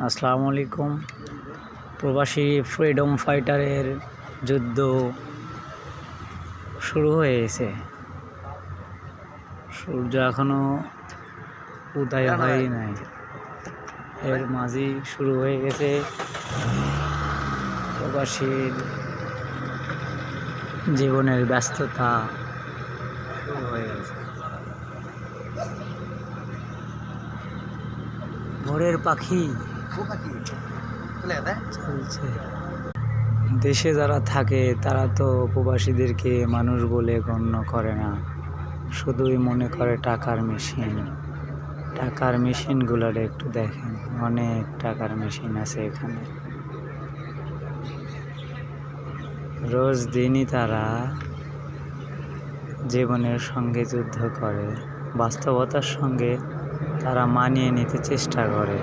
আসসালামু আলাইকুম। প্রবাসী ফ্রিডম ফাইটারের যুদ্ধ শুরু হয়ে গেছে। সূর্য এখনো উদয় হয় নাই, এর মাঝেই শুরু হয়ে গেছে প্রবাসীর জীবনের ব্যস্ততা শুরু হয়ে গেছে। ভোরের পাখি চলছে। দেশে যারা থাকে তারা তো প্রবাসীদেরকে মানুষ বলে গণ্য করে না, শুধুই মনে করে টাকার মেশিন। টাকার মেশিনগুলোর একটু দেখেন, অনেক টাকার মেশিন আছে এখানে। রোজ দিনই তারা জীবনের সঙ্গে যুদ্ধ করে, বাস্তবতার সঙ্গে তারা মানিয়ে নিতে চেষ্টা করে।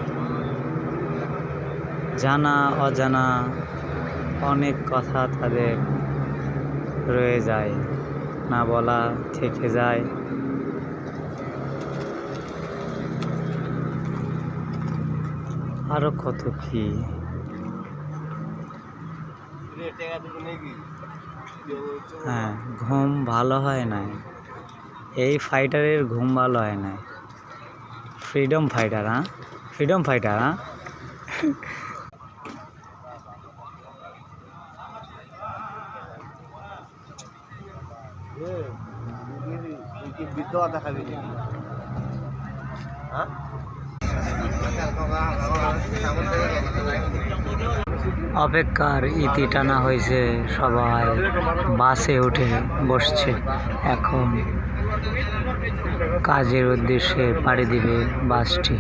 জানা অজানা অনেক কথা তাদের রয়ে যায়, না বলা থেকে যায়। আরো কত কি। হ্যাঁ, ঘুম ভালো হয় না, এই ফাইটারের ঘুম ভালো হয় না। Freedom fighter, freedom fighter. অপেক্ষার ইতি টানা হয়েছে, সবাই বাসে উঠে বসছে। এখন কাজের উদ্দেশ্যে পাড়ি দিবে বাসটি।